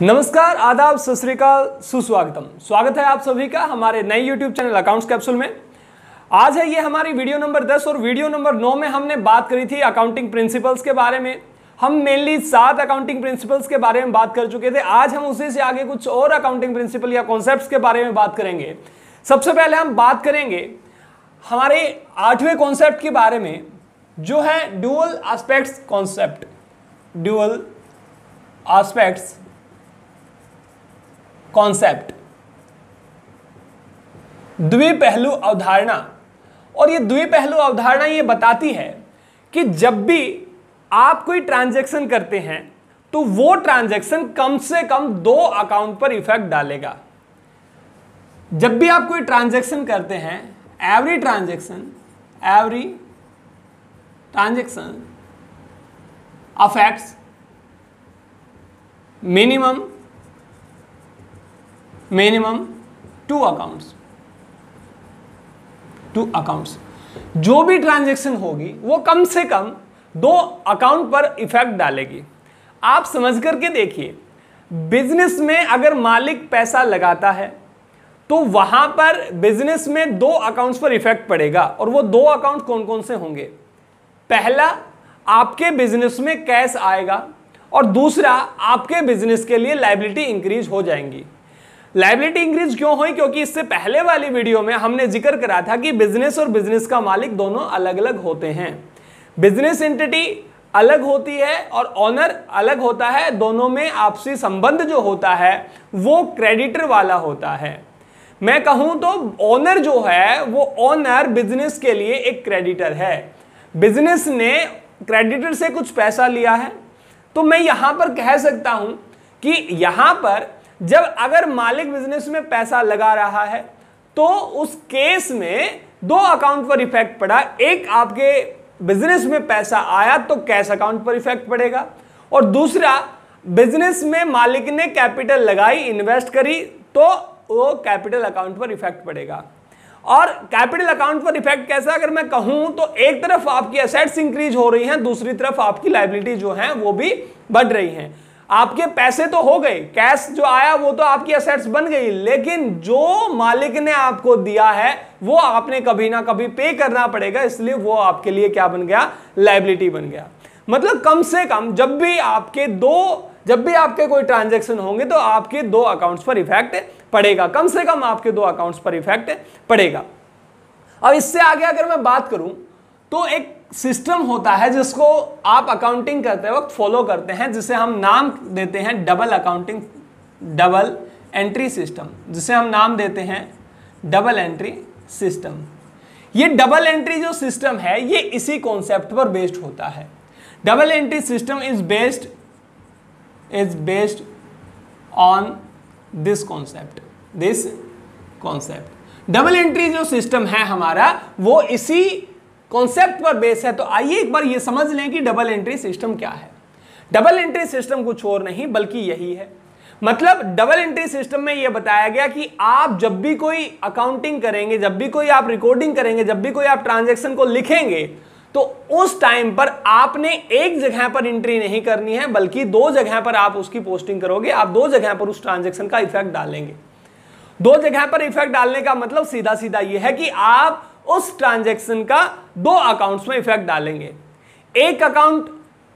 नमस्कार, आदाब, सत श्री अकाल, सुस्वागतम। स्वागत है आप सभी का हमारे नए YouTube चैनल अकाउंट्स कैप्सूल में। आज है ये हमारी वीडियो नंबर 10 और वीडियो नंबर 9 में हमने बात करी थी अकाउंटिंग प्रिंसिपल्स के बारे में। हम मेनली 7 अकाउंटिंग प्रिंसिपल्स के बारे में बात कर चुके थे। आज हम उसी से आगे कुछ और अकाउंटिंग प्रिंसिपल या कॉन्सेप्ट्स के बारे में बात करेंगे। सबसे पहले हम बात करेंगे हमारे 8वें कॉन्सेप्ट के बारे में, जो है dual aspects concept. Dual aspects concept, द्विपहलू अवधारणा। और ये द्विपहलू अवधारणा ये बताती है कि जब भी आप कोई ट्रांजैक्शन करते हैं तो वो ट्रांजैक्शन कम से कम 2 अकाउंट पर इफेक्ट डालेगा। जब भी आप कोई ट्रांजैक्शन करते हैं, every transaction affects minimum 2 accounts. जो भी ट्रांजैक्शन होगी वो कम से कम 2 अकाउंट पर इफेक्ट डालेगी। आप समझ करके देखिए, बिजनेस में अगर मालिक पैसा लगाता है तो वहां पर बिजनेस में 2 अकाउंट्स पर इफेक्ट पड़ेगा। और वो 2 अकाउंट कौन कौन से होंगे? पहला, आपके बिजनेस में कैश आएगा, और दूसरा, आपके बिजनेस के लिए लायबिलिटी इंक्रीज हो जाएंगी। लायबिलिटी इंक्रीज क्यों हुई? क्योंकि इससे पहले वाली वीडियो में हमने जिक्र करा था कि बिजनेस और बिजनेस का मालिक दोनों अलग अलग होते हैं। बिजनेस एंटिटी अलग होती है और ओनर अलग होता है। दोनों में आपसी संबंध जो होता है वो क्रेडिटर वाला होता है। मैं कहूं तो ओनर जो है वो ओनर बिजनेस के लिए एक क्रेडिटर है। बिजनेस ने क्रेडिटर से कुछ पैसा लिया है, तो मैं यहां पर कह सकता हूं कि यहां पर जब अगर मालिक बिजनेस में पैसा लगा रहा है तो उस केस में 2 अकाउंट पर इफेक्ट पड़ा। एक, आपके बिजनेस में पैसा आया तो कैश अकाउंट पर इफेक्ट पड़ेगा, और दूसरा, बिजनेस में मालिक ने कैपिटल लगाई, इन्वेस्ट करी, तो वो कैपिटल अकाउंट पर इफेक्ट पड़ेगा। और कैपिटल अकाउंट पर इफेक्ट कैसा? अगर मैं कहूं तो एक तरफ आपकी एसेट्स इंक्रीज हो रही हैं, दूसरी तरफ आपकी लायबिलिटी जो है वो भी बढ़ रही हैं। आपके पैसे तो हो गए, कैश जो आया वो तो आपकी एसेट्स बन गई, लेकिन जो मालिक ने आपको दिया है वो आपने कभी ना कभी पे करना पड़ेगा, इसलिए वो आपके लिए क्या बन गया? लायबिलिटी बन गया। मतलब कम से कम जब भी आपके कोई ट्रांजैक्शन होंगे तो आपके 2 अकाउंट्स पर इफेक्ट पड़ेगा। कम से कम आपके 2 अकाउंट्स पर इफेक्ट पड़ेगा। अब इससे आगे अगर मैं बात करूं तो एक सिस्टम होता है जिसको आप अकाउंटिंग करते वक्त फॉलो करते हैं, जिसे हम नाम देते हैं डबल एंट्री सिस्टम, जिसे हम नाम देते हैं डबल एंट्री सिस्टम। ये डबल एंट्री जो सिस्टम है ये इसी कॉन्सेप्ट पर बेस्ड होता है। Double entry system is based on this concept. Double entry जो सिस्टम है हमारा वो इसी कॉन्सेप्ट पर बेस है। तो आइए एक बार ये समझ लें कि डबल एंट्री सिस्टम क्या है। डबल एंट्री सिस्टम कुछ और नहीं बल्कि यही है। मतलब डबल एंट्री सिस्टम में यह बताया गया कि आप जब भी कोई अकाउंटिंग करेंगे, जब भी कोई आप रिकॉर्डिंग करेंगे, जब भी कोई आप ट्रांजैक्शन को लिखेंगे, तो उस टाइम पर आपने एक जगह पर एंट्री नहीं करनी है, बल्कि 2 जगह पर आप उसकी पोस्टिंग करोगे। आप 2 जगह पर उस ट्रांजैक्शन का इफेक्ट डालेंगे। 2 जगह पर इफेक्ट डालने का मतलब सीधा सीधा यह है कि आप उस ट्रांजैक्शन का 2 अकाउंट्स में इफेक्ट डालेंगे। एक अकाउंट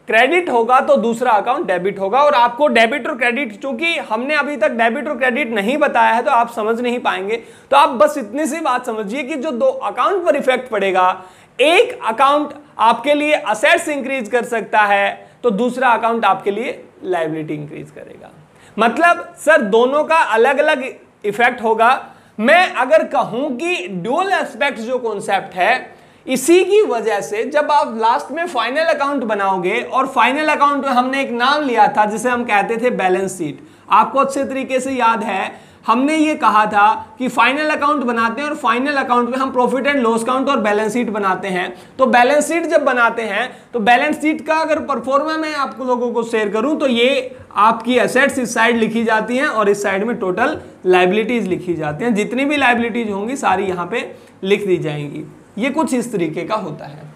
क्रेडिट होगा तो दूसरा अकाउंट डेबिट होगा। और आपको डेबिट और क्रेडिट, चूंकि हमने अभी तक डेबिट और क्रेडिट नहीं बताया है तो आप समझ नहीं पाएंगे, तो आप बस इतनी सी बात समझिए कि जो 2 अकाउंट पर इफेक्ट पड़ेगा, एक अकाउंट आपके लिए असेट्स इंक्रीज कर सकता है तो दूसरा अकाउंट आपके लिए लायबिलिटी इंक्रीज करेगा। मतलब सर दोनों का अलग अलग इफेक्ट होगा। मैं अगर कहूं कि ड्यूअल एस्पेक्ट जो कॉन्सेप्ट है, इसी की वजह से जब आप लास्ट में फाइनल अकाउंट बनाओगे, और फाइनल अकाउंट में हमने एक नाम लिया था जिसे हम कहते थे बैलेंस शीट। आपको अच्छे तरीके से याद है, हमने ये कहा था कि फाइनल अकाउंट बनाते हैं और फाइनल अकाउंट में हम प्रॉफिट एंड लॉस अकाउंट और बैलेंस शीट बनाते हैं। तो बैलेंस शीट जब बनाते हैं तो बैलेंस शीट का अगर परफॉर्मा मैं आप लोगों को शेयर करूं तो ये आपकी एसेट्स इस साइड लिखी जाती हैं और इस साइड में टोटल लायबिलिटीज लिखी जाती हैं। जितनी भी लायबिलिटीज होंगी सारी यहां पे लिख दी जाएंगी। ये कुछ इस तरीके का होता है।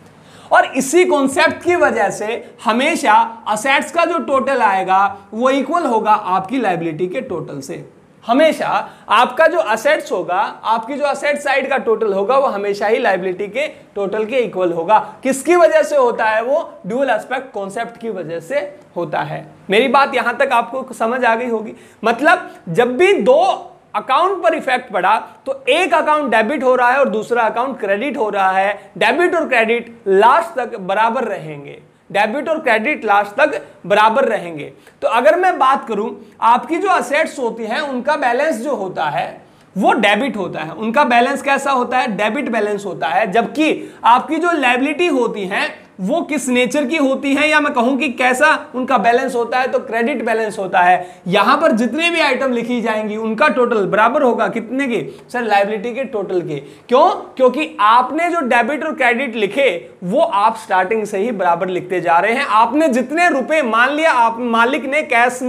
और इसी कॉन्सेप्ट की वजह से हमेशा असेट्स का जो टोटल आएगा वो इक्वल होगा आपकी लायबिलिटी के टोटल से। हमेशा आपका जो असेट्स होगा, आपकी जो असेट साइड का टोटल होगा वो हमेशा ही लायबिलिटी के टोटल के इक्वल होगा। किसकी वजह से होता है? वो ड्यूअल एस्पेक्ट कॉन्सेप्ट की वजह से होता है। मेरी बात यहां तक आपको समझ आ गई होगी। मतलब जब भी दो अकाउंट पर इफेक्ट पड़ा तो एक अकाउंट डेबिट हो रहा है और दूसरा अकाउंट क्रेडिट हो रहा है, डेबिट और क्रेडिट लास्ट तक बराबर रहेंगे, डेबिट और क्रेडिट लास्ट तक बराबर रहेंगे। तो अगर मैं बात करूं, आपकी जो असेट्स होती हैं उनका बैलेंस जो होता है वो डेबिट होता है। उनका बैलेंस कैसा होता है? डेबिट बैलेंस होता है। जबकि आपकी जो लायबिलिटी होती है वो किस नेचर की होती है, या मैं कहूं कि कैसा उनका बैलेंस होता है, तो क्रेडिट बैलेंस होता है। यहां पर जितने भी आइटम लिखी जाएंगी उनका टोटल बराबर होगा कितने के? सर लायबिलिटी के टोटल के। क्यों? क्योंकि आपने जो डेबिट और क्रेडिट लिखे वो आप स्टार्टिंग से ही बराबर लिखते जा रहे हैं। आपने जितने रुपए, मान लिया आप मालिक ने कैश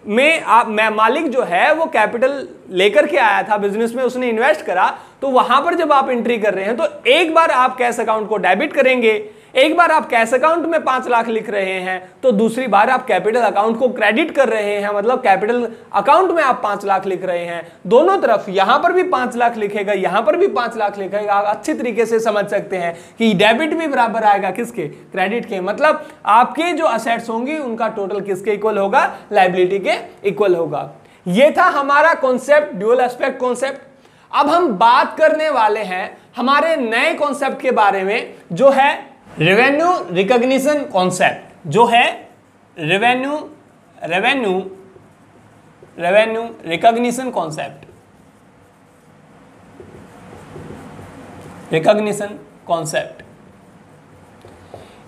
में, मालिक जो है वो कैपिटल लेकर के आया था बिजनेस में, उसने इन्वेस्ट करा, तो वहां पर जब आप एंट्री कर रहे हैं तो एक बार आप कैश अकाउंट को डेबिट करेंगे, एक बार आप कैश अकाउंट में 5 लाख लिख रहे हैं, तो दूसरी बार आप कैपिटल अकाउंट को क्रेडिट कर रहे हैं, मतलब कैपिटल अकाउंट में आप 5 लाख लिख रहे हैं। दोनों तरफ यहां पर भी 5 लाख लिखेगा, यहां पर भी 5 लाख लिखेगा। आप अच्छी तरीके से समझ सकते हैं कि डेबिट भी बराबर आएगा किसके? क्रेडिट के। मतलब आपके जो असेट्स होंगी उनका टोटल किसके इक्वल होगा? लायबिलिटी के इक्वल होगा। यह था हमारा कॉन्सेप्ट, ड्यूअल एस्पेक्ट कॉन्सेप्ट। अब हम बात करने वाले हैं हमारे नए कॉन्सेप्ट के बारे में, जो है रेवेन्यू रिकॉग्निशन कॉन्सेप्ट, जो है revenue recognition concept, recognition concept.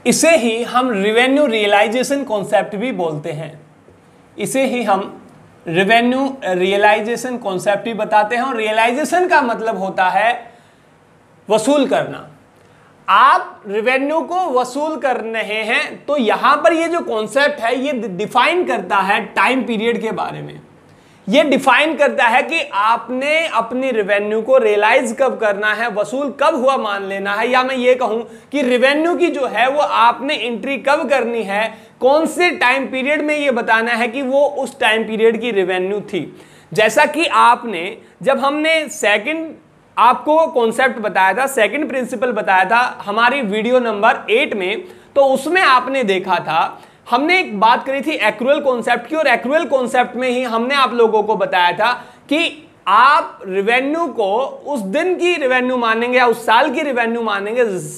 इसे ही हम रेवेन्यू रियलाइजेशन कॉन्सेप्ट भी बोलते हैं। इसे ही हम रेवेन्यू रियलाइजेशन कॉन्सेप्ट भी बताते हैं। और रियलाइजेशन का मतलब होता है वसूल करना। आप रेवेन्यू को वसूल कर रहे हैं, तो यहां पर ये जो कॉन्सेप्ट है ये डिफाइन करता है टाइम पीरियड के बारे में। ये डिफाइन करता है कि आपने अपनी रेवेन्यू को रियलाइज कब करना है, वसूल कब हुआ मान लेना है, या मैं ये कहूं कि रेवेन्यू की जो है वो आपने एंट्री कब करनी है, कौन से टाइम पीरियड में ये बताना है कि वो उस टाइम पीरियड की रेवेन्यू थी। जैसा कि आपने, जब हमने सेकंड आपको कॉन्सेप्ट बताया था, सेकंड प्रिंसिपल बताया था हमारी वीडियो नंबर 8 में, तो उसमें आपने देखा था, हमने एक बात करी थी एक्रूअल कॉन्सेप्ट की। और एक्रूअल कॉन्सेप्ट में ही हमने आप लोगों को बताया था कि आप रेवेन्यू को उस दिन की रेवेन्यू मानेंगे या उस साल की रेवेन्यू मानेंगे जिस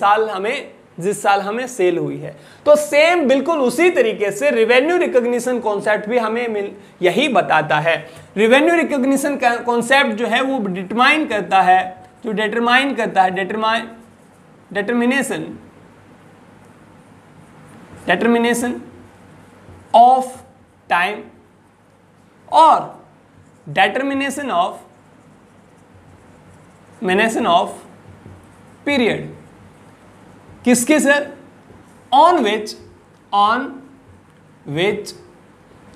साल हमें सेल हुई है। तो सेम बिल्कुल उसी तरीके से रेवेन्यू रिकॉग्निशन कॉन्सेप्ट भी हमें यही बताता है। रेवेन्यू रिकॉग्निशन कॉन्सेप्ट जो है वो डिटरमाइन करता है, डिटरमिनेशन ऑफ टाइम और डिटरमिनेशन ऑफ पीरियड। किसके sir? On which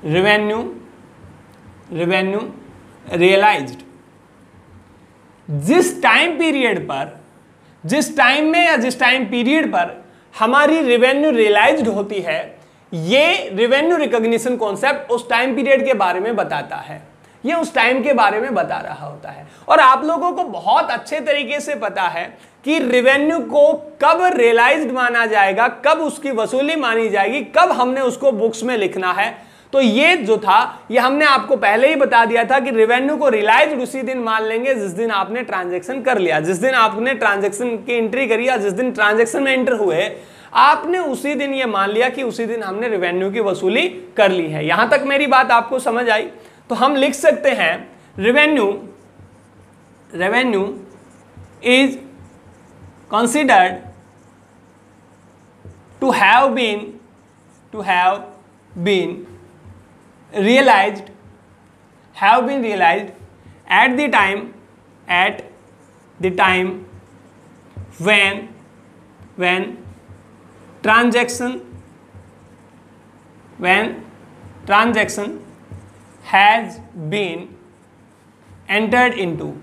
revenue realised. जिस टाइम पीरियड पर, जिस टाइम में या जिस टाइम पीरियड पर हमारी रेवेन्यू रियलाइज्ड होती है, ये रेवेन्यू रिकॉग्निशन कॉन्सेप्ट उस टाइम पीरियड के बारे में बताता है। ये उस टाइम के बारे में बता रहा होता है। और आप लोगों को बहुत अच्छे तरीके से पता है कि रेवेन्यू को कब रियलाइज्ड माना जाएगा, कब उसकी वसूली मानी जाएगी, कब हमने उसको बुक्स में लिखना है। तो ये जो था ये हमने आपको पहले ही बता दिया था कि रेवेन्यू को रियलाइज्ड उसी दिन मान लेंगे जिस दिन आपने ट्रांजैक्शन कर लिया, जिस दिन आपने ट्रांजैक्शन की एंट्री करी या जिस दिन ट्रांजैक्शन में एंटर हुए, आपने उसी दिन ये मान लिया कि उसी दिन हमने रेवेन्यू की वसूली कर ली है। यहां तक मेरी बात आपको समझ आई? तो हम लिख सकते हैं revenue is considered to have been realized at the time when transaction has been entered into।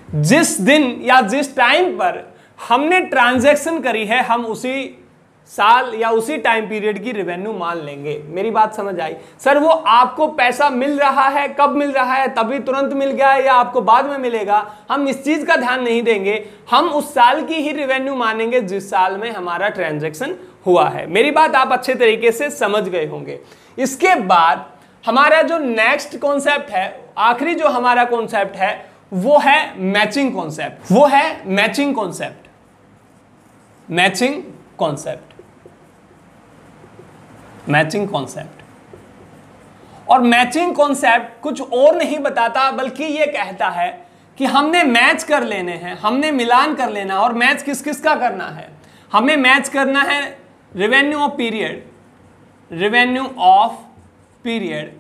जिस दिन या जिस टाइम पर हमने ट्रांजैक्शन करी है, हम उसी साल या उसी टाइम पीरियड की रेवेन्यू मान लेंगे। मेरी बात समझ आई? सर वो आपको पैसा मिल रहा है, कब मिल रहा है, तभी तुरंत मिल गया है या आपको बाद में मिलेगा, हम इस चीज का ध्यान नहीं देंगे। हम उस साल की ही रेवेन्यू मानेंगे जिस साल में हमारा ट्रांजैक्शन हुआ है। मेरी बात आप अच्छे तरीके से समझ गए होंगे। इसके बाद हमारा जो नेक्स्ट कॉन्सेप्ट है, आखिरी जो हमारा कॉन्सेप्ट है वो है मैचिंग कॉन्सेप्ट। वो है matching concept. Matching concept, matching concept. और मैचिंग कॉन्सेप्ट कुछ और नहीं बताता, बल्कि यह कहता है कि हमने मैच कर लेने हैं, हमने मिलान कर लेना। और मैच किस किस का करना है? हमें मैच करना है revenue of period, revenue of period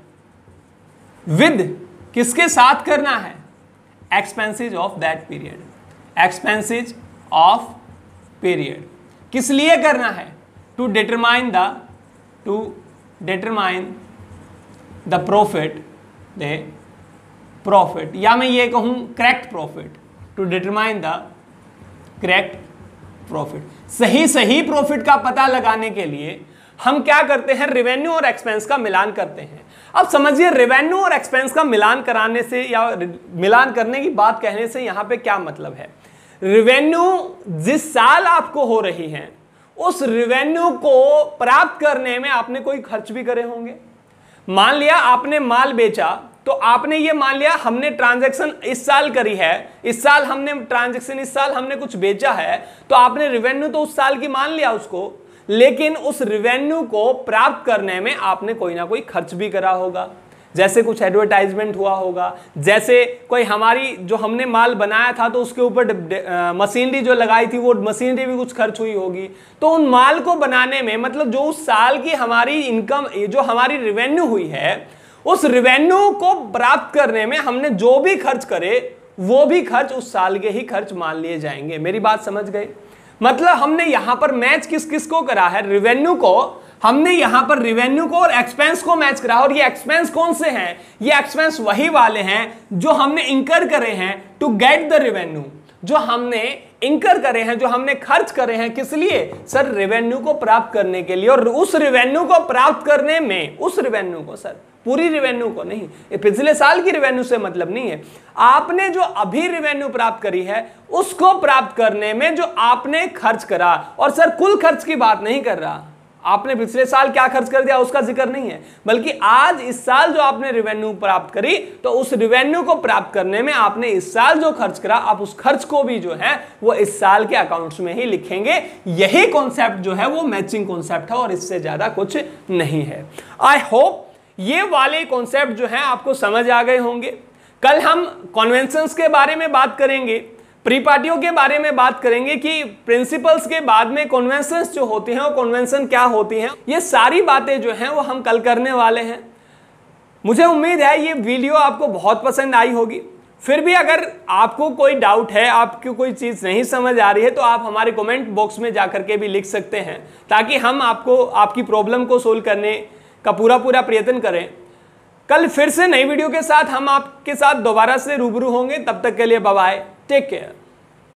with किसके साथ करना है? Expenses of that period, expenses of period. किस लिए करना है? टू डिटरमाइन द प्रॉफिट, या मैं ये कहूं correct profit, to determine the correct profit. सही प्रॉफिट का पता लगाने के लिए हम क्या करते हैं? रेवेन्यू और एक्सपेंस का मिलान करते हैं। अब समझिए, रेवेन्यू और एक्सपेंस का मिलान कराने से या मिलान करने की बात कहने से यहां पे क्या मतलब है? रेवेन्यू जिस साल आपको हो रही है, उस रेवेन्यू को प्राप्त करने में आपने कोई खर्च भी करे होंगे। मान लिया आपने माल बेचा, तो आपने ये मान लिया हमने ट्रांजैक्शन इस साल करी है, इस साल हमने ट्रांजैक्शन, इस साल हमने कुछ बेचा है, तो आपने रेवेन्यू तो उस साल की मान लिया उसको, लेकिन उस रेवेन्यू को प्राप्त करने में आपने कोई ना कोई खर्च भी करा होगा। जैसे कुछ एडवर्टाइजमेंट हुआ होगा, जैसे कोई हमारी जो हमने माल बनाया था तो उसके ऊपर मशीनरी जो लगाई थी वो मशीनरी भी कुछ खर्च हुई होगी। तो उन माल को बनाने में, मतलब जो उस साल की हमारी इनकम, जो हमारी रेवेन्यू हुई है, उस रेवेन्यू को प्राप्त करने में हमने जो भी खर्च करे वो भी खर्च उस साल के ही खर्च मान लिए जाएंगे। मेरी बात समझ गए? मतलब हमने यहां पर मैच किस किस को करा है? रेवेन्यू को, हमने यहां पर रेवेन्यू को और एक्सपेंस को मैच करा। और ये एक्सपेंस कौन से हैं? ये एक्सपेंस वही वाले हैं जो हमने इंकर करे हैं टू गेट द रेवेन्यू, जो हमने इंकर करे हैं, जो हमने खर्च करे हैं। किस लिए? सर रेवेन्यू को प्राप्त करने के लिए। और उस रेवेन्यू को प्राप्त करने में, उस रेवेन्यू को, सर पूरी रेवेन्यू को नहीं, ये पिछले साल की रेवेन्यू से मतलब नहीं है, आपने जो अभी रेवेन्यू प्राप्त करी है उसको प्राप्त करने में जो आपने खर्च करा। और सर कुल खर्च की बात नहीं कर रहा, आपने पिछले साल क्या खर्च कर दिया उसका जिक्र नहीं है, बल्कि आज इस साल जो आपने रेवेन्यू प्राप्त करी, तो उस रेवेन्यू को प्राप्त करने में आपने इस साल जो खर्च करा, आप उस खर्च को भी जो है वो इस साल के अकाउंट्स में ही लिखेंगे। यही कॉन्सेप्ट जो है वो मैचिंग कॉन्सेप्ट है और इससे ज्यादा कुछ नहीं है। आई होप ये वाले कॉन्सेप्ट जो हैं आपको समझ आ गए होंगे। कल हम कन्वेंशंस के बारे में बात करेंगे, परिपाटियों के बारे में बात करेंगे कि प्रिंसिपल्स के बाद में कन्वेंशंस जो होती हैं वो कन्वेंशन क्या होती हैं। ये सारी बातें जो हैं वो हम कल करने वाले हैं। मुझे उम्मीद है ये वीडियो आपको बहुत पसंद आई होगी। फिर भी अगर आपको कोई डाउट है, आपको कोई चीज़ नहीं समझ आ रही है, तो आप हमारे कमेंट बॉक्स में जाकर के भी लिख सकते हैं, ताकि हम आपको आपकी प्रॉब्लम को सोल्व करने का पूरा प्रयत्न करें। कल फिर से नई वीडियो के साथ हम आपके साथ दोबारा से रूबरू होंगे। तब तक के लिए बाय बाय, टेक केयर।